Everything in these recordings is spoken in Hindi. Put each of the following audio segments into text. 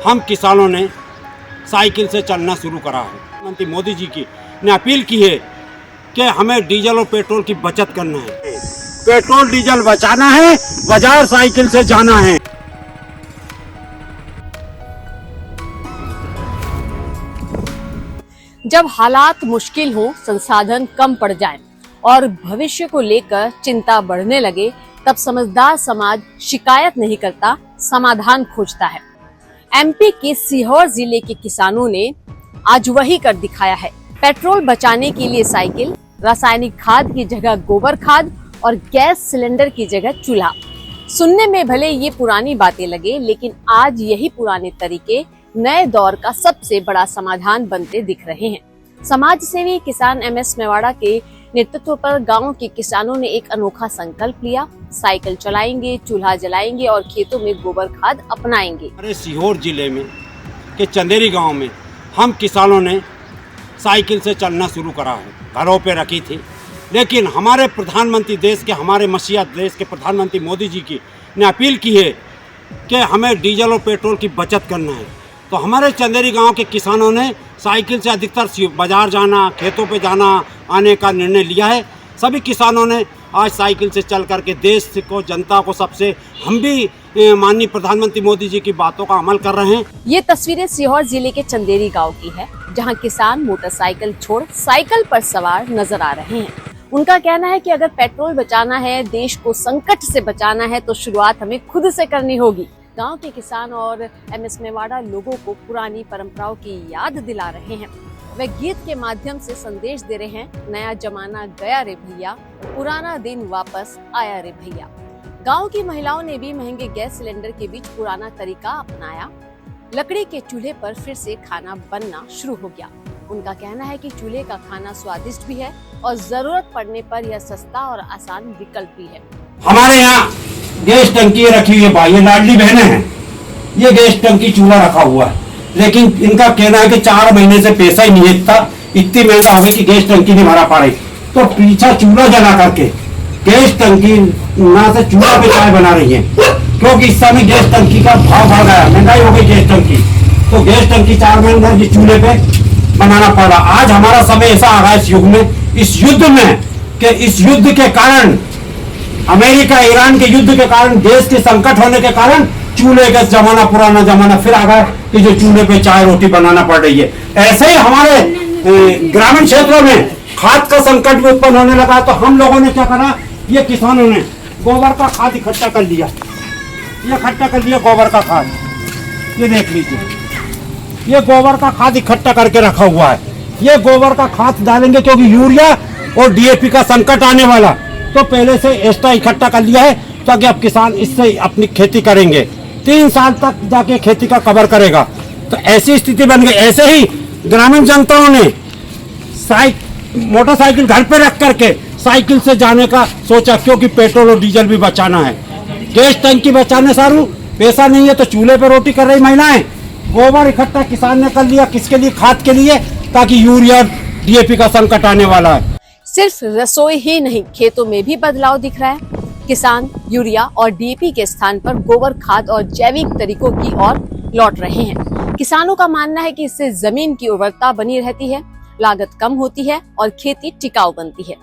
हम किसानों ने साइकिल से चलना शुरू करा है। प्रधानमंत्री मोदी जी की ने अपील की है कि हमें डीजल और पेट्रोल की बचत करना है, पेट्रोल डीजल बचाना है, बाजार साइकिल से जाना है। जब हालात मुश्किल हो, संसाधन कम पड़ जाएं और भविष्य को लेकर चिंता बढ़ने लगे, तब समझदार समाज शिकायत नहीं करता, समाधान खोजता है। एमपी के सीहोर जिले के किसानों ने आज वही कर दिखाया है। पेट्रोल बचाने के लिए साइकिल, रासायनिक खाद की जगह गोबर खाद और गैस सिलेंडर की जगह चूल्हा। सुनने में भले ये पुरानी बातें लगे, लेकिन आज यही पुराने तरीके नए दौर का सबसे बड़ा समाधान बनते दिख रहे हैं। समाज सेवी किसान एमएस मेवाड़ा के नेतृत्व पर गांव के किसानों ने एक अनोखा संकल्प लिया। साइकिल चलाएंगे, चूल्हा जलाएंगे और खेतों में गोबर खाद अपनाएंगे। हमारे सीहोर जिले में के चंदेरी गांव में हम किसानों ने साइकिल से चलना शुरू करा है। घरों पे रखी थी, लेकिन हमारे प्रधानमंत्री देश के, हमारे मसीहा देश के प्रधानमंत्री मोदी जी की ने अपील की है कि हमें डीजल और पेट्रोल की बचत करना है। तो हमारे चंदेरी गांव के किसानों ने साइकिल से अधिकतर बाजार जाना, खेतों पे जाना आने का निर्णय लिया है। सभी किसानों ने आज साइकिल से चल करके देश को, जनता को, सबसे हम भी माननीय प्रधानमंत्री मोदी जी की बातों का अमल कर रहे हैं। ये तस्वीरें सीहोर जिले के चंदेरी गांव की है, जहां किसान मोटरसाइकिल छोड़ साइकिल पर सवार नजर आ रहे हैं। उनका कहना है कि अगर पेट्रोल बचाना है, देश को संकट से बचाना है, तो शुरुआत हमें खुद से करनी होगी। गांव के किसान और एमएस मेवाड़ा लोगों को पुरानी परंपराओं की याद दिला रहे हैं। वे गीत के माध्यम से संदेश दे रहे हैं, नया जमाना गया रे भैया, पुराना दिन वापस आया रे भैया। गांव की महिलाओं ने भी महंगे गैस सिलेंडर के बीच पुराना तरीका अपनाया। लकड़ी के चूल्हे पर फिर से खाना बनना शुरू हो गया। उनका कहना है कि चूल्हे का खाना स्वादिष्ट भी है और जरूरत पड़ने पर यह सस्ता और आसान विकल्प भी है। हमारे यहाँ गैस टंकी रखी हुई है भाई, ये लाडली बहनें हैं, ये गैस टंकी चूल्हा रखा हुआ है, लेकिन इनका कहना है कि 4 महीने से पैसा ही नहीं था, इतनी महंगा हो गई कि गैस टंकी नहीं भरा पा रही। तो पीछा चूल्हा जला करके गैस टंकी ना से चूल्हा पे चाय बना रही है, क्योंकि इस समय गैस टंकी का भाव बढ़ गया, महंगाई हो गई गैस टंकी। तो गैस टंकी 4 महीने चूल्हे पे बनाना पड़ रहा। आज हमारा समय ऐसा आ रहा है इस युग में, इस युद्ध में, कि इस युद्ध के कारण, अमेरिका ईरान के युद्ध के कारण, देश के संकट होने के कारण चूल्हे का जमाना, पुराना जमाना फिर आ गया कि जो चूल्हे पे चाय रोटी बनाना पड़ रही है। ऐसे ही हमारे ग्रामीण क्षेत्रों में खाद का संकट भी उत्पन्न होने लगा। तो हम लोगों ने क्या करा, ये किसानों ने गोबर का खाद इकट्ठा कर लिया, ये इकट्ठा कर लिया गोबर का खाद। ये देख लीजिए, ये गोबर का खाद इकट्ठा करके रखा हुआ है। ये गोबर का खाद डालेंगे क्योंकि यूरिया और डीएपी का संकट आने वाला, तो पहले से एक्स्ट्रा इकट्ठा कर लिया है, ताकि अब किसान इससे अपनी खेती करेंगे। 3 साल तक जाके खेती का कवर करेगा। तो ऐसी स्थिति बन गई। ऐसे ही ग्रामीण जनताओं ने मोटरसाइकिल घर पे रख करके साइकिल से जाने का सोचा, क्योंकि पेट्रोल और डीजल भी बचाना है। गैस टंकी बचाने सारू पैसा नहीं है, तो चूल्हे पर रोटी कर रही महिलाएं। गोबर इकट्ठा किसान ने कर लिया, किसके लिए? खाद के लिए, ताकि यूरिया डीएपी का संकट आने वाला है। सिर्फ रसोई ही नहीं, खेतों में भी बदलाव दिख रहा है। किसान यूरिया और डीएपी के स्थान पर गोबर खाद और जैविक तरीकों की ओर लौट रहे हैं। किसानों का मानना है कि इससे जमीन की उर्वरता बनी रहती है, लागत कम होती है और खेती टिकाऊ बनती है।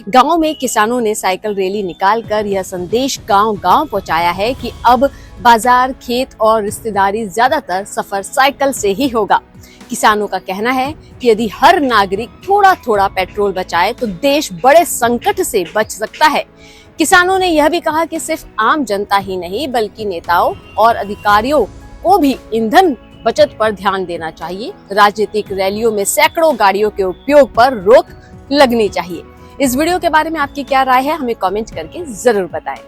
गांव में किसानों ने साइकिल रैली निकालकर यह संदेश गांव-गांव पहुंचाया है कि अब बाजार, खेत और रिश्तेदारी ज्यादातर सफर साइकिल से ही होगा। किसानों का कहना है कि यदि हर नागरिक थोड़ा थोड़ा पेट्रोल बचाए, तो देश बड़े संकट से बच सकता है। किसानों ने यह भी कहा कि सिर्फ आम जनता ही नहीं, बल्कि नेताओं और अधिकारियों को भी ईंधन बचत पर ध्यान देना चाहिए। राजनीतिक रैलियों में सैकड़ों गाड़ियों के उपयोग पर रोक लगनी चाहिए। इस वीडियो के बारे में आपकी क्या राय है, हमें कमेंट करके जरूर बताएं।